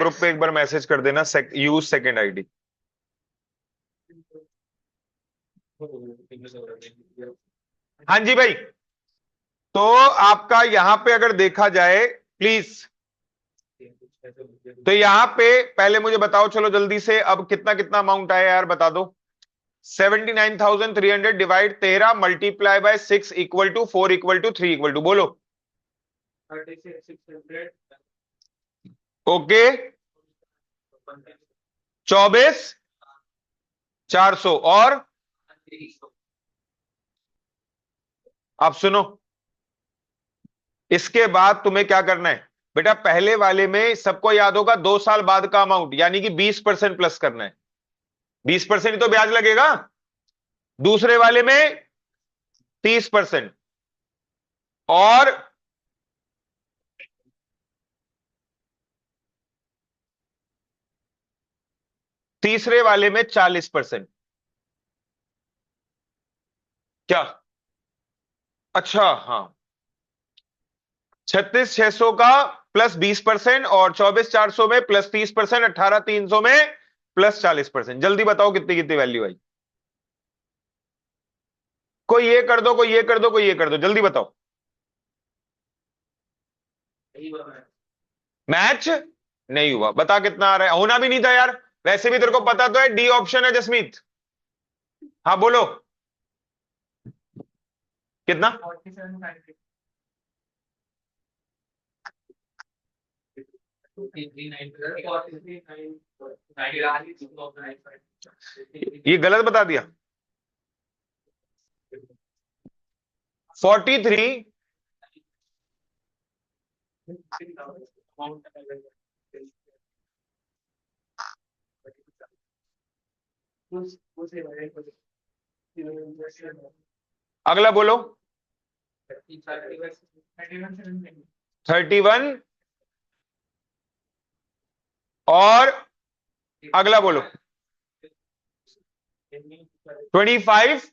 Group पे एक बार message कर देना, यूज सेकेंड आईडी। हाँ जी भाई। तो आपका यहां पे अगर देखा जाए प्लीज, तो यहां पे पहले मुझे बताओ चलो जल्दी से, अब कितना कितना अमाउंट आया यार बता दो। 79,300 divide 13 multiply by 6 equal to 4 equal to 3 equal to बोलो। ओके। 24,400 और आप सुनो, इसके बाद तुम्हें क्या करना है बेटा, पहले वाले में सबको याद होगा 2 साल बाद का अमाउंट, यानी कि 20% प्लस करना है। 20% ही तो ब्याज लगेगा। दूसरे वाले में 30%। और तीसरे वाले में 40%। क्या? अच्छा हाँ। 36,600 का प्लस 20% और 24,400 में प्लस 30%, 18,300 में प्लस 40%। जल्दी बताओ कितनी कितनी वैल्यू आई। कोई ये कर दो, कोई ये कर दो, कोई ये कर दो, जल्दी बताओ। मैच नहीं हुआ, बता कितना आ रहा है, होना भी नहीं था यार। वैसे भी तेरे को पता तो है, डी ऑप्शन है जसमीत। हाँ बोलो। कितना? ये गलत बता दिया। 43। अगला बोलो। 31 और अगला बोलो। 25।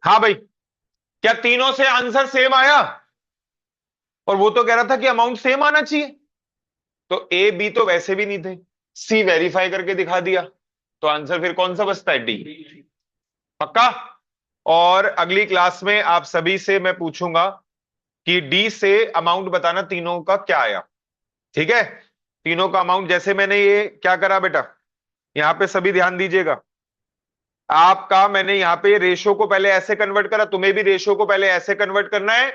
हाँ भाई, क्या तीनों से आंसर सेम आया? और वो तो कह रहा था कि अमाउंट सेम आना चाहिए। तो ए बी तो वैसे भी नहीं थे, सी वेरीफाई करके दिखा दिया, तो आंसर फिर कौन सा बचता है? डी। पक्का? और अगली क्लास में आप सभी से मैं पूछूंगा कि डी से अमाउंट बताना तीनों का क्या आया। ठीक है? तीनों का अमाउंट, जैसे मैंने ये क्या करा बेटा, यहां पे सभी ध्यान दीजिएगा। आपका मैंने यहां पे रेशो को पहले ऐसे कन्वर्ट करा, तुम्हें भी रेशो को पहले ऐसे कन्वर्ट करना है,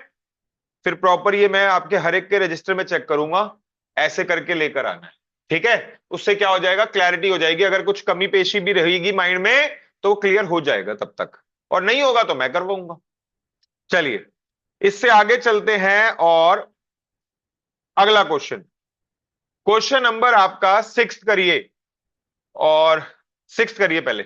फिर प्रॉपर ये मैं आपके हर एक के रजिस्टर में चेक करूंगा, ऐसे करके लेकर आना है। ठीक है? उससे क्या हो जाएगा, क्लैरिटी हो जाएगी, अगर कुछ कमी पेशी भी रहेगी माइंड में तो क्लियर हो जाएगा तब तक, और नहीं होगा तो मैं करवाऊंगा। चलिए, इससे आगे चलते हैं, और अगला क्वेश्चन, क्वेश्चन नंबर आपका सिक्स करिए, और सिक्स करिए पहले।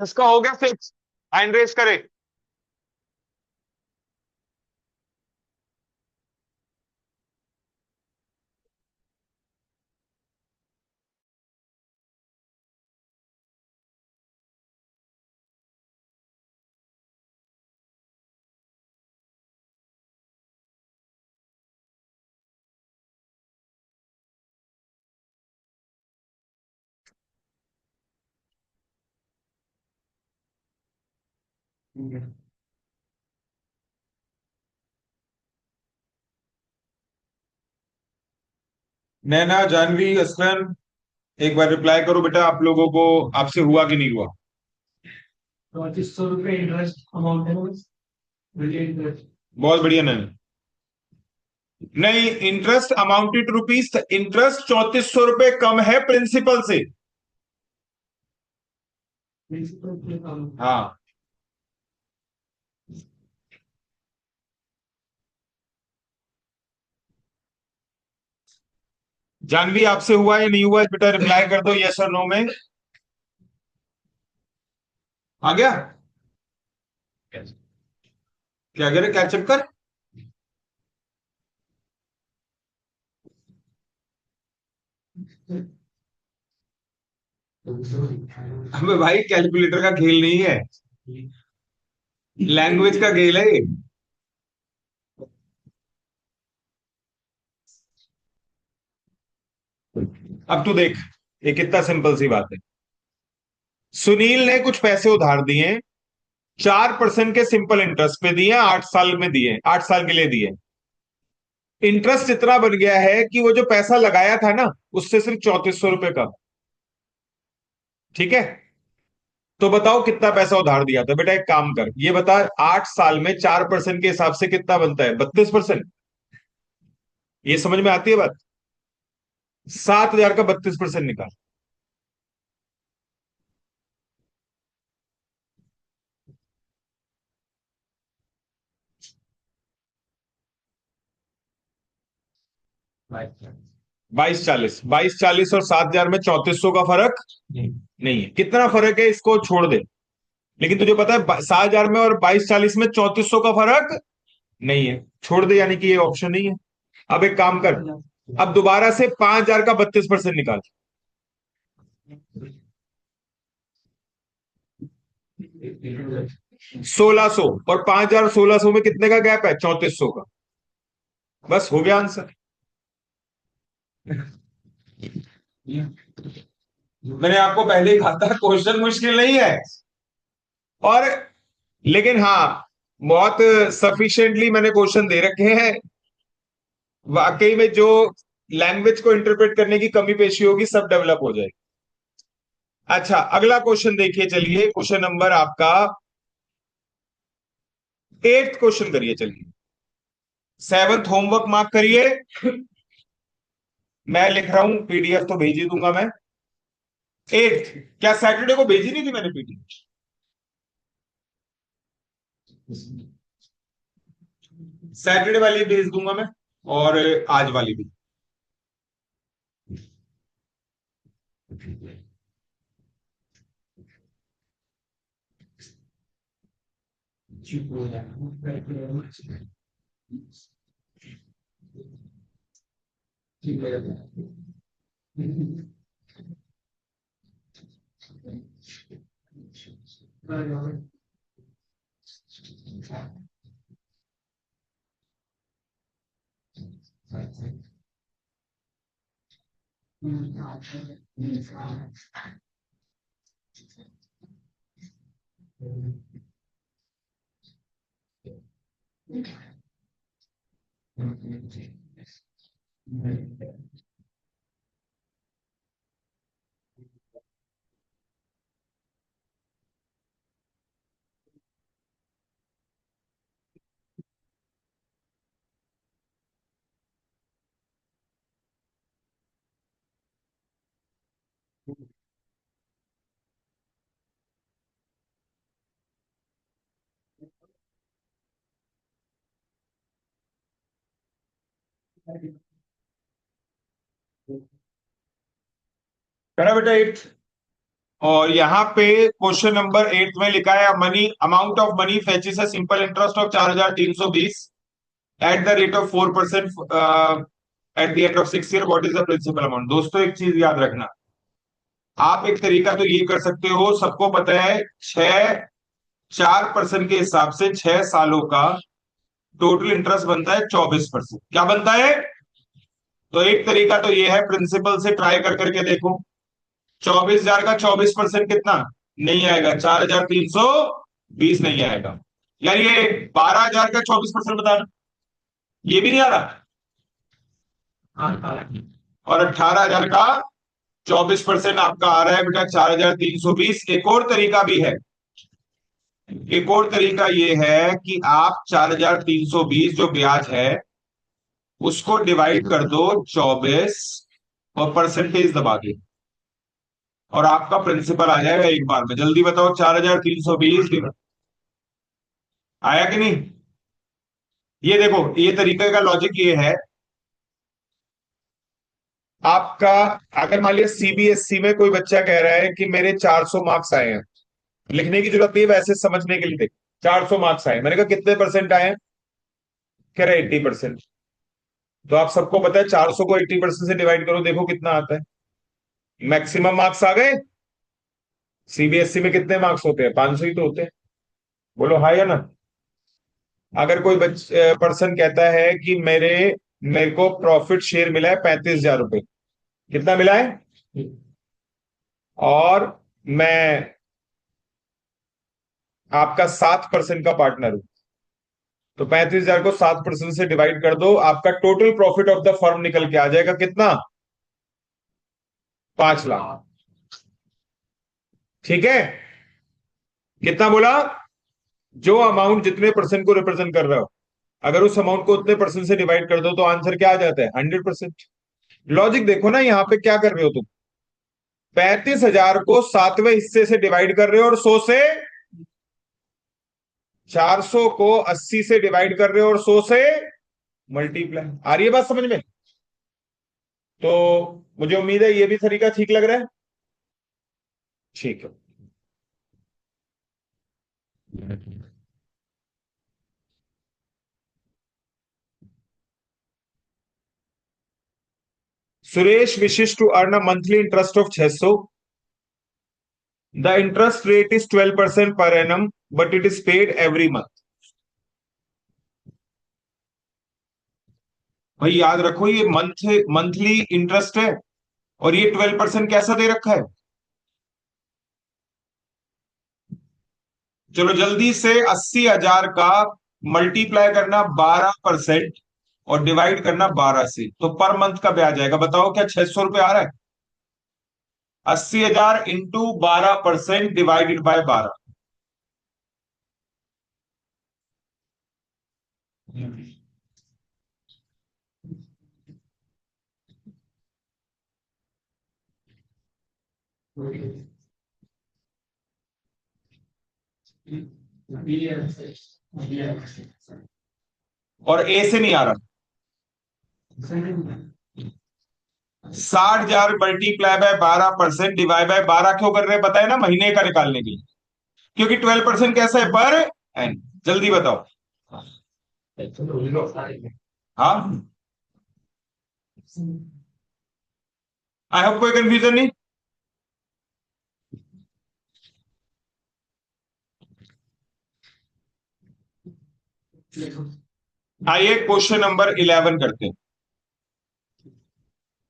इसका हो गया फिक्स। हैंड रेस करे। नैना, जानवी, असलन, एक बार रिप्लाई करो बेटा, आप लोगों को आपसे हुआ कि नहीं हुआ? 3400 रुपये इंटरेस्ट अमाउंट है बस, इंटरेस्ट। बहुत बढ़िया नैना। नहीं, इंटरेस्ट अमाउंटेड रुपीज, इंटरेस्ट 3400 रुपये कम है प्रिंसिपल से। प्रिंसिपल काम। हाँ। जानवी, आपसे हुआ या नहीं हुआ बेटा, रिप्लाई कर दो यस और नो में। आ गया? क्या कह रहे, क्या चक्कर? अबे भाई, कैलकुलेटर का खेल नहीं है, लैंग्वेज का खेल है ये। अब तू देख, ये कितना सिंपल सी बात है। सुनील ने कुछ पैसे उधार दिए, 4% के सिंपल इंटरेस्ट पे दिए, 8 साल में दिए, 8 साल के लिए दिए। इंटरेस्ट इतना बन गया है कि वो जो पैसा लगाया था ना, उससे सिर्फ 3400 रुपये कम। ठीक है? तो बताओ कितना पैसा उधार दिया था बेटा, एक काम कर, ये बता, 8 साल में 4% के हिसाब से कितना बनता है? 32%। ये समझ में आती है बात? 7,000 का 32% निकाल। 2240, 2240 और 7,000 में 3400 का फर्क नहीं है। कितना फर्क है इसको छोड़ दे, लेकिन तुझे पता है 7,000 में और 2240 में 3400 का फर्क नहीं है, छोड़ दे, यानी कि ये ऑप्शन नहीं है। अब एक काम कर, अब दोबारा से 5,000 का 32% निकाल। 1,600, और 5,000 1,600 में कितने का गैप है? 3400 का। बस हो गया आंसर। मैंने आपको पहले ही कहा था क्वेश्चन मुश्किल नहीं है। और लेकिन हाँ, बहुत सफिशिएंटली मैंने क्वेश्चन दे रखे हैं। वाकई में जो लैंग्वेज को इंटरप्रेट करने की कमी पेशी होगी, सब डेवलप हो जाएगी। अच्छा, अगला क्वेश्चन देखिए, चलिए क्वेश्चन नंबर आपका 8th क्वेश्चन करिए, चलिए। 7th होमवर्क मार्क करिए। मैं लिख रहा हूं, पीडीएफ तो भेज ही दूंगा मैं। 8th, क्या सैटरडे को भेजी नहीं थी मैंने पीडीएफ? सैटरडे वाली भेज दूंगा मैं, और आज वाली भी। करा बेटा 8th? और यहां पे क्वेश्चन नंबर 8 में लिखा है money amount of money fetches a simple interest of 4320 at the rate of 4% at the end of 6 year, what is the principal amount. दोस्तों एक चीज याद रखना, आप एक तरीका तो ये कर सकते हो, सबको पता है 4% के हिसाब से 6 सालों का टोटल इंटरेस्ट बनता है 24%। क्या बनता है? तो एक तरीका तो ये है, प्रिंसिपल से ट्राई कर करके देखो। 24,000 का 24% कितना? नहीं आएगा, 4,320 नहीं आएगा। यार ये 12,000 का 24% बताना, ये भी नहीं आ रहा। और 18,000 का 24% आपका आ रहा है बेटा 4,320। एक और तरीका भी है, एक और तरीका ये है कि आप 4,320 जो ब्याज है उसको डिवाइड कर दो 24 और परसेंटेज दबा के, और आपका प्रिंसिपल आ जाएगा एक बार में। जल्दी बताओ, 4,320 आया कि नहीं? ये देखो, ये तरीके का लॉजिक ये है आपका। अगर मान लिया सीबीएसई में कोई बच्चा कह रहा है कि मेरे 400 मार्क्स आए हैं, लिखने की जरूरत नहीं है, वैसे समझने के लिए देख, 400 मार्क्स आए, मैंने कहा कितने परसेंट आए हैं, कह रहे 80%। तो आप सबको पता है 400 को 80% से डिवाइड करो, देखो कितना आता है। मैक्सिमम मार्क्स आ गए। सीबीएसई में कितने मार्क्स होते हैं? 500 ही तो होते हैं। बोलो हाँ या ना। अगर कोई पर्सन कहता है कि मेरे को प्रॉफिट शेयर मिला है 35,000 रुपए, कितना मिला है, और मैं आपका 7% का पार्टनर हूं, तो 35,000 को 7% से डिवाइड कर दो, आपका total profit of the firm निकल के आ जाएगा कितना? 5 लाख। ठीक है? कितना बोला? जो अमाउंट जितने परसेंट को रिप्रेजेंट कर रहा हो, अगर उस अमाउंट को उतने परसेंट से डिवाइड कर दो तो आंसर क्या आ जाता है? 100%। लॉजिक देखो ना, यहां पे क्या कर रहे हो तुम, 35,000 को 7वें हिस्से से डिवाइड कर रहे हो और 100 से, 400 को 80 से डिवाइड कर रहे हो और 100 से मल्टीप्लाई। आ रही है बात समझ में? तो मुझे उम्मीद है ये भी तरीका ठीक लग रहा है। ठीक है। Suresh wishes to earn a monthly interest of 600। The interest rate is 12% per annum but it is paid every month. भाई याद रखो, ये मंथली इंटरेस्ट है और ये 12% कैसा दे रखा है। चलो जल्दी से 80,000 का मल्टीप्लाई करना 12% और डिवाइड करना 12 से, तो पर मंथ का ब्याज आएगा। बताओ क्या 600 रुपये आ रहा है? 80,000 इंटू 12% डिवाइडेड बाय 12। और ए से नहीं आ रहा। 60,000 मल्टीप्लाई बाय 12% डिवाइड बाय 12 क्यों कर रहे हैं पता है ना? महीने का निकालने के लिए, क्योंकि 12% कैसा है? पर एन। जल्दी बताओ। हाँ, आई होप कोई कंफ्यूजन नहीं। आइए क्वेश्चन नंबर 11 करते हैं।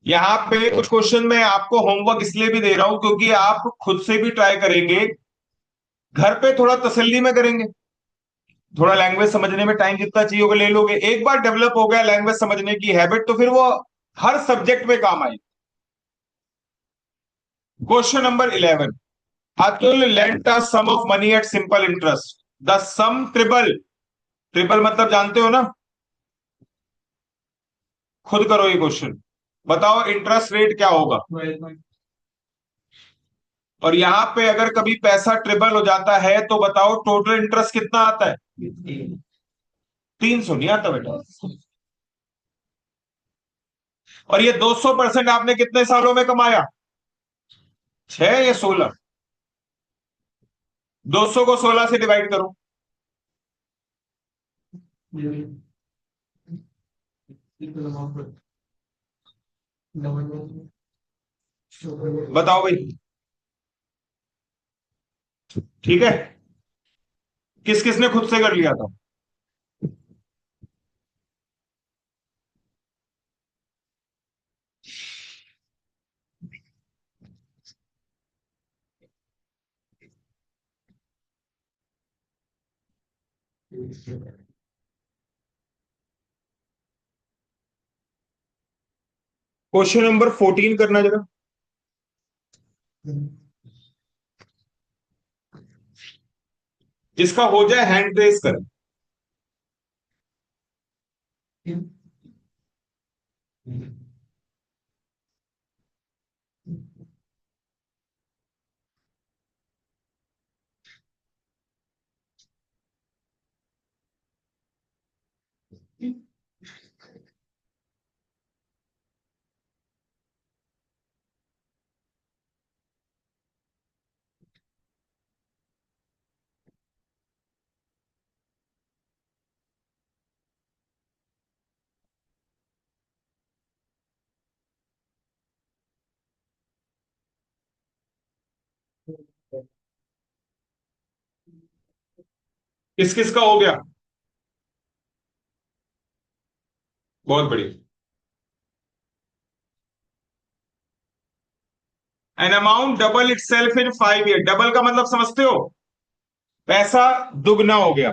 यहां पे कुछ क्वेश्चन मैं आपको होमवर्क इसलिए भी दे रहा हूं क्योंकि आप खुद से भी ट्राई करेंगे, घर पे थोड़ा तसल्ली में करेंगे, थोड़ा लैंग्वेज समझने में टाइम जितना चाहिए होगा ले लोगे। एक बार डेवलप हो गया लैंग्वेज समझने की हैबिट तो फिर वो हर सब्जेक्ट में काम आएगी। Question number 11। Atul lent a sum of money at simple interest, the sum triple. Triple मतलब जानते हो ना? खुद करो ये क्वेश्चन, बताओ इंटरेस्ट रेट क्या होगा। और यहां पे अगर कभी पैसा ट्रिपल हो जाता है तो बताओ टोटल इंटरेस्ट कितना आता है? 300 नहीं आता बेटा। और ये 200% आपने कितने सालों में कमाया? 6 या 16? 200 को 16 से डिवाइड करो। बताओ भाई, ठीक है? किस किसने खुद से कर लिया था? क्वेश्चन नंबर 14 करना जरा, जिसका हो जाए हैंड रेस कर। किस किस का हो गया? बहुत बढ़िया। An amount double it self in 5 year. Double का मतलब समझते हो? पैसा दुगना हो गया।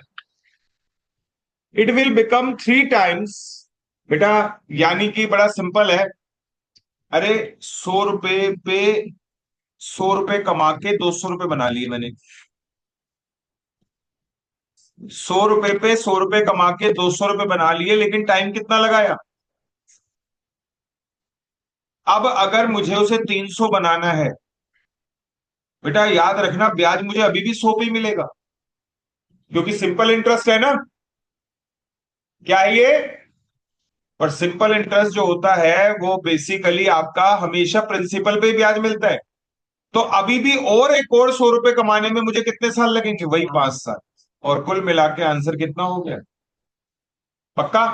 It will become 3 times. बेटा, यानी कि बड़ा सिंपल है। अरे, 100 रुपए पे 100 रुपए कमा के 200 रुपए बना लिए मैंने। 100 रुपए पे 100 रुपए कमा के 200 रुपए बना लिए, लेकिन टाइम कितना लगाया? अब अगर मुझे उसे 300 बनाना है, बेटा याद रखना, ब्याज मुझे अभी भी 100 पे ही मिलेगा, क्योंकि सिंपल इंटरेस्ट है ना। क्या है ये? और सिंपल इंटरेस्ट जो होता है वो बेसिकली आपका हमेशा प्रिंसिपल पे ही ब्याज मिलता है। तो अभी भी और एक और 100 रुपए कमाने में मुझे कितने साल लगेंगे? वही 5 साल। और कुल मिला के आंसर कितना हो गया? पक्का?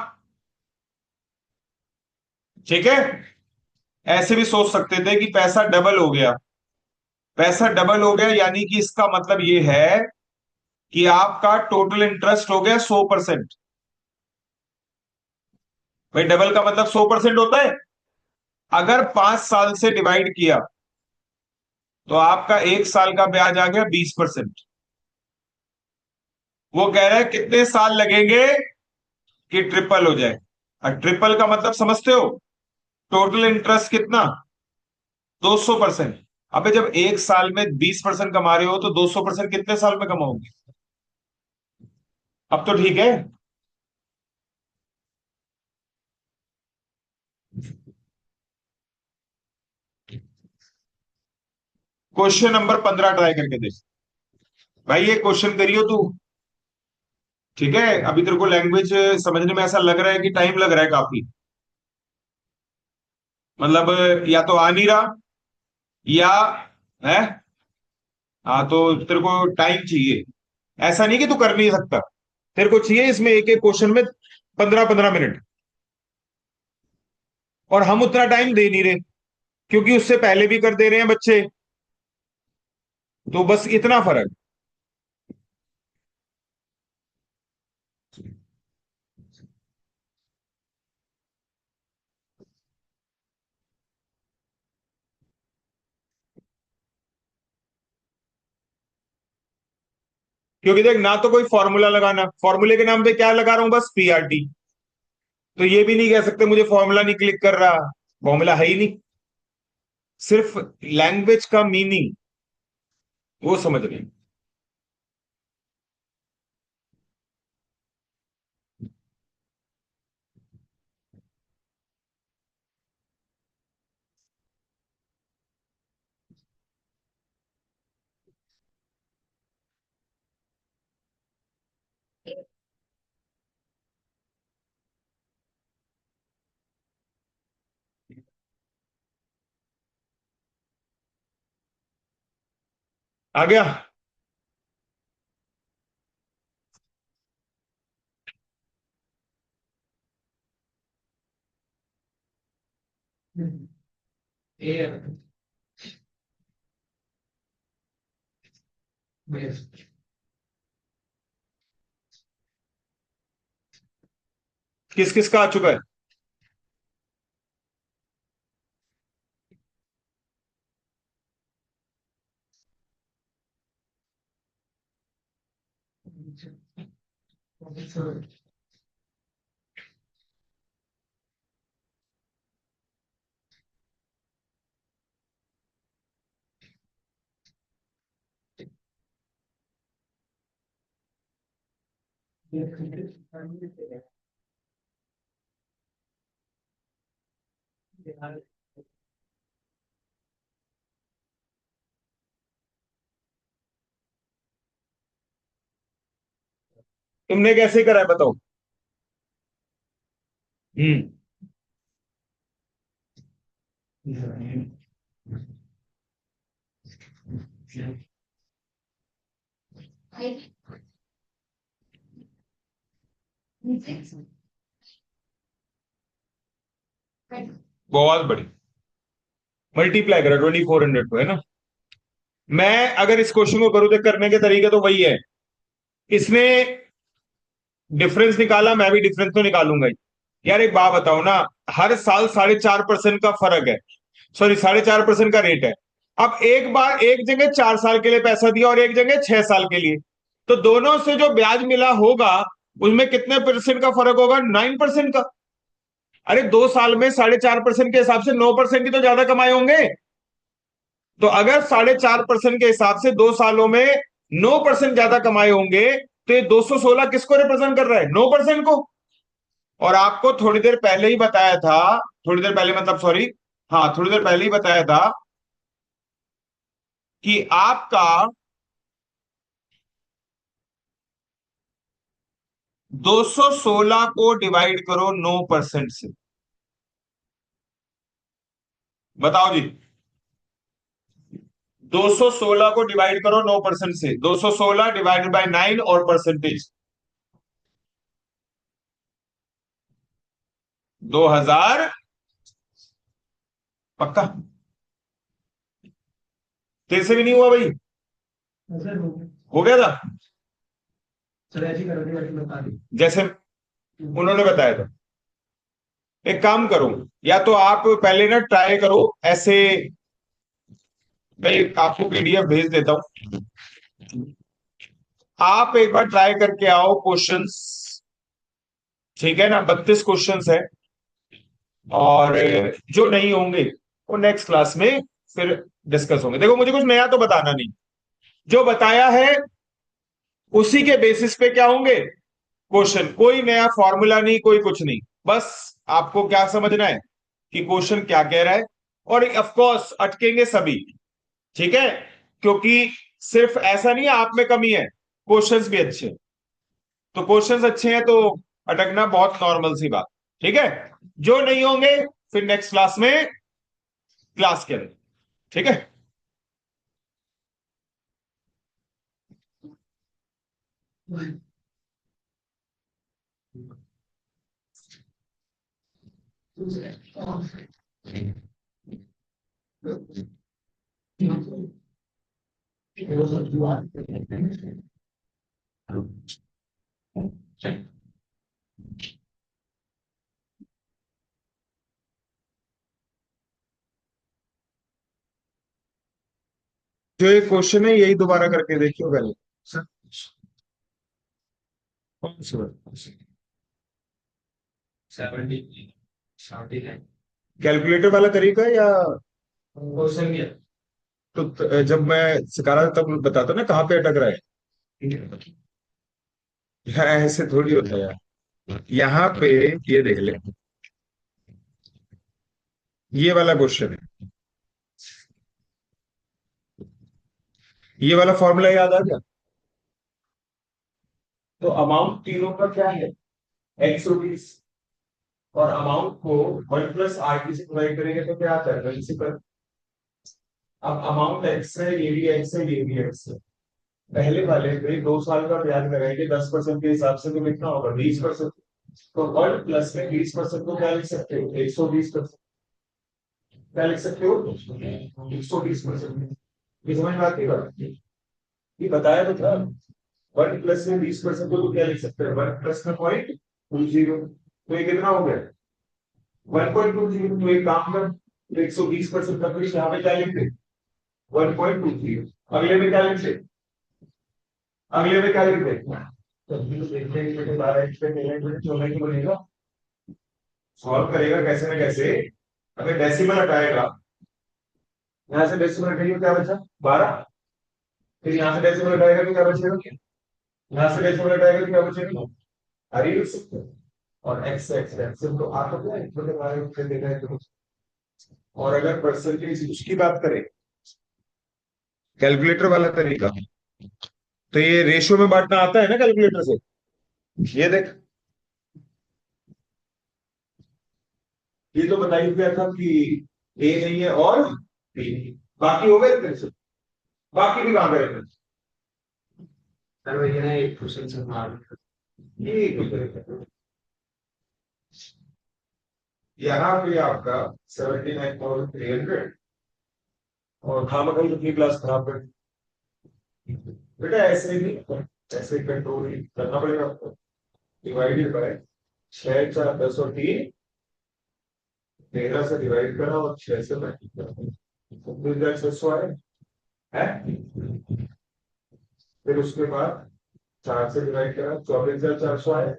ठीक है। ऐसे भी सोच सकते थे कि पैसा डबल हो गया। पैसा डबल हो गया यानी कि इसका मतलब ये है कि आपका टोटल इंटरेस्ट हो गया 100%। भाई, डबल का मतलब 100% होता है। अगर 5 साल से डिवाइड किया तो आपका 1 साल का ब्याज आ गया 20%। वो कह रहा है कितने साल लगेंगे कि ट्रिपल हो जाए। और ट्रिपल का मतलब समझते हो? टोटल इंटरेस्ट कितना? 200%। अबे, जब 1 साल में 20% कमा रहे हो तो 200% कितने साल में कमाओगे? अब तो ठीक है। क्वेश्चन नंबर 15 ट्राई करके देख। भाई, ये क्वेश्चन करियो तू। ठीक है, अभी तेरे को लैंग्वेज समझने में ऐसा लग रहा है कि टाइम लग रहा है काफी। मतलब या तो आ नहीं रहा, या है। हाँ, तो तेरे को टाइम चाहिए। ऐसा नहीं कि तू कर नहीं सकता। तेरे को चाहिए इसमें एक एक क्वेश्चन में 15-15 मिनट। और हम उतना टाइम दे नहीं रहे, क्योंकि उससे पहले भी कर दे रहे हैं बच्चे। तो बस इतना फर्क। क्योंकि देख, ना तो कोई फॉर्मूला लगाना, फॉर्मूले के नाम पे क्या लगा रहा हूं? बस पीआरटी। तो ये भी नहीं कह सकते मुझे फॉर्मूला नहीं क्लिक कर रहा। फॉर्मूला है ही नहीं। सिर्फ लैंग्वेज का मीनिंग वो समझ रहे हैं। आ गया? A. Base. किस किस का आ चुका है? तुमने कैसे करा है बताओ? हम्म। बहुत बड़ी मल्टीप्लाई करा 2400 को, है ना? मैं अगर इस क्वेश्चन को करूं तो करने के तरीके तो वही है। इसने डिफरेंस निकाला, मैं भी डिफरेंस तो निकालूंगा ही। यार एक बात बताओ ना, हर साल 4.5% का फर्क है, सॉरी 4.5% का रेट है। अब एक बार एक जगह 4 साल के लिए पैसा दिया और एक जगह 6 साल के लिए, तो दोनों से जो ब्याज मिला होगा उसमें कितने परसेंट का फर्क होगा? 9% का। अरे 2 साल में 4.5% के हिसाब से 9% ही तो ज्यादा कमाए होंगे। तो अगर 4.5% के हिसाब से 2 सालों में 9% ज्यादा कमाए होंगे, तो ये 216 किसको रिप्रेजेंट कर रहा है? 9% को। और आपको थोड़ी देर पहले ही बताया था, थोड़ी देर पहले मतलब सॉरी, हाँ थोड़ी देर पहले ही बताया था कि आपका 216 को डिवाइड करो 9% से। बताओ जी, 216 को डिवाइड करो 9% से, 216 डिवाइडेड बाय 9 और परसेंटेज 2000। पक्का? तेरे से भी नहीं हुआ भाई? हो गया था जैसे उन्होंने बताया था। एक काम करो, या तो आप पहले ना ट्राई करो ऐसे, मैं आपको पीडीएफ भेज देता हूं, आप एक बार ट्राई करके आओ क्वेश्चंस। ठीक है ना? 32 क्वेश्चंस है, और जो नहीं होंगे वो नेक्स्ट क्लास में फिर डिस्कस होंगे। देखो मुझे कुछ नया तो बताना नहीं, जो बताया है उसी के बेसिस पे क्या होंगे क्वेश्चन। कोई नया फॉर्मूला नहीं, कोई कुछ नहीं, बस आपको क्या समझना है कि क्वेश्चन क्या कह रहा है। और ऑफ कोर्स अटकेंगे सभी, ठीक है? क्योंकि सिर्फ ऐसा नहीं है आप में कमी है, क्वेश्चंस भी अच्छे हैं। तो क्वेश्चंस अच्छे हैं तो अटकना बहुत नॉर्मल सी बात। ठीक है? जो नहीं होंगे फिर नेक्स्ट क्लास में क्लास के अंदर। ठीक है? जो एक क्वेश्चन है यही दोबारा करके देखियो पहले। कौन सा? 70 कैलकुलेटर वाला तरीका या? क्वेश्चन किया। तो जब मैं सिखा रहा था तब बताता ना कहाँ पे अटक रहा है। यार ऐसे थोड़ी होता है यार। यहाँ पे ये देख ले, ये वाला क्वेश्चन है, ये वाला फॉर्मूला याद आ गया? तो अमाउंट तीनों का क्या है? ₹X। और अमाउंट को 1+RT से डिवाइड करेंगे तो क्या आता है? प्रिंसिपल। अब अमाउंट एक्स है, ये भी एक्स है, ये भी एक्स है। पहले वाले पे 2 साल का ब्याज लगाएंगे 10% के हिसाब से, तो कितना होगा? 20%। तो 1+ में 20% को क्या लिख सकते हो? 120%। क्या लिख सकते हो? 120%। ये समझ में आती है बात? ये बताया तो था। 1 प्लस में 20% को तो क्या लिख सकते हैं? 1 प्लस में 0.20, तो ये कितना हो गया? 1.20। तो एक काम कर, तो 120% का फिर यहाँ पे क्या लिख दे? 1.20। अगले में क्या लिख दे? अगले में क्या लिख दे? तभी तो देखते हैं कि बेटे 12 पे पेमेंट में 14 की बनेगा। सॉल्व करेगा कैसे ना कैसे। अगर डेसिमल हटाएगा, यहाँ से डेसिमल हटाइए, क्या बचा? 12। फिर यहाँ से डेसिमल हटाएगा तो क्या बचेगा? यहाँ से डेसिमल हटाएगा तो क्या बचेगा? अरे लिख सकते हैं। और एक्स एक्स एक्स तो आपको क्या है, मतलब हमारे ऊपर देखा है तो। और अगर परसेंटेज उसकी बात करें, कैलकुलेटर वाला तरीका, तो ये रेशियो में बांटना आता है ना कैलकुलेटर से। ये देख, ये तो बता ही दिया था कि ए नहीं है और बी नहीं है। बाकी हो गए तेरे से, बाकी भी कहां करेंगे? अरे ये ना एक क्वेश्चन से मार, ये क्यों करेंगे? यहाँ पे आपका 79,300, और खामखा ही अपनी क्लास खराब कर। बेटा ऐसे भी, ऐसे कंट्रोल ही करना पड़ेगा आपको। डिवाइडेड बाय 6 4 10 और 3, 13 से डिवाइड करा और 6 से मल्टीप्लाई करा, तो 600 आए है। फिर उसके बाद 4 से डिवाइड करा, 24,400 आए।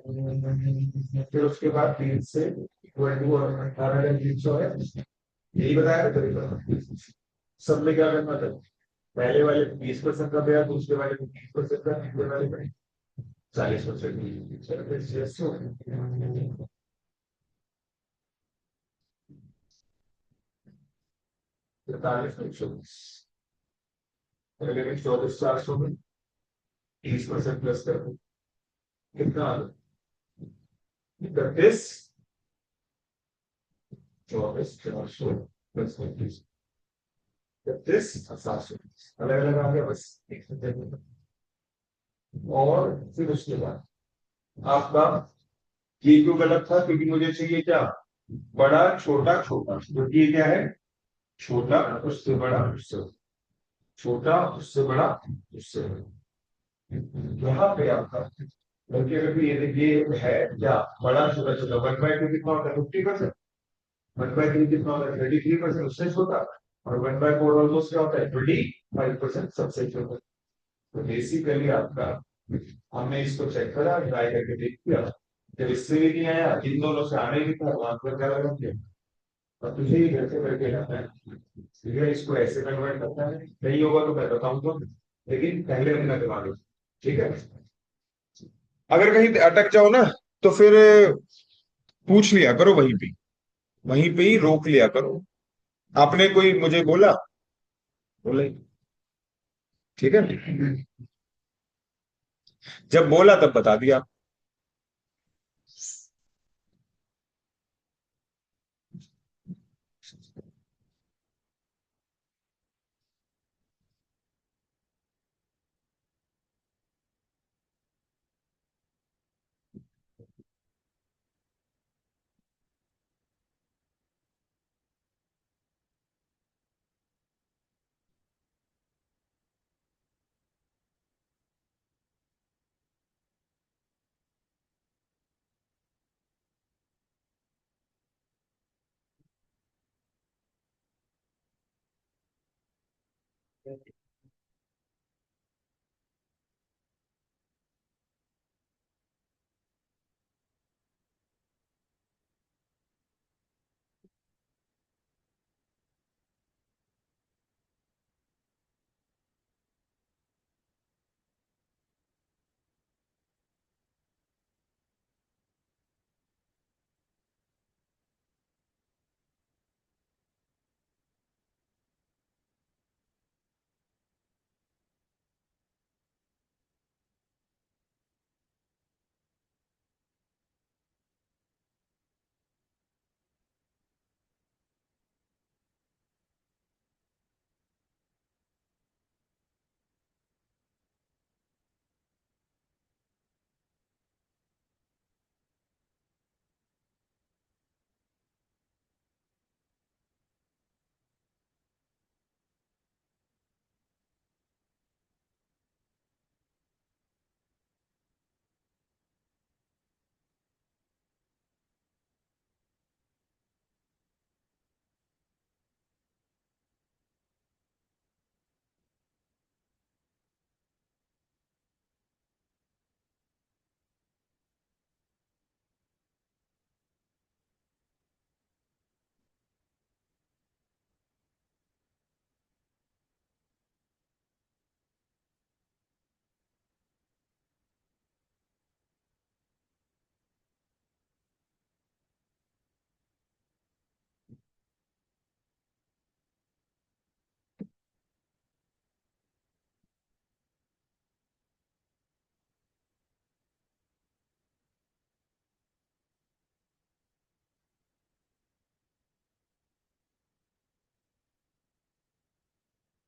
फिर उसके बाद 3 से 22 और 18,300 है। यही बताया था तरीका। सब में क्या करना था? पहले वाले 20% का ब्याज, दूसरे वाले को 30% का, तीसरे वाले में 40%। 43,120, पहले में 24,400 में 30% प्लस कर दो, कितना आ गया? 31, 24,400 प्लस 25, 31,700। अलग अलग आ गया बस। और फिर उसके बाद आपका ये क्यों गलत था? क्योंकि मुझे चाहिए क्या? बड़ा छोटा छोटा, क्योंकि ये क्या है? छोटा उससे बड़ा उससे छोटा उससे बड़ा उससे बड़ा। यहाँ पे आपका, बल्कि अगर ये देखिए है क्या, बड़ा छोटा छोटा, 1/2 कितना होता है? 50%। 1/3 कितना होता है? 33%, उससे छोटा। और 1/4 ऑलमोस्ट क्या होता है? 25%, सबसे छोटा। तो बेसिकली आपका, हमने इसको चेक करा, ट्राई करके देख लिया, जब इससे भी नहीं आया, इन दोनों से आने भी था, वहां पर क्या लगा दिया। और तुझे ही घर से करके लाना है, ठीक है? इसको ऐसे कन्वर्ट करना है, नहीं होगा तो मैं बताऊंगा, लेकिन पहले अपना दिमाग लो, ठीक है? अगर कहीं अटक जाओ ना, तो फिर पूछ लिया करो वहीं पे ही रोक लिया करो। आपने कोई मुझे बोला, बोले, ठीक है? जब बोला तब बता दिया।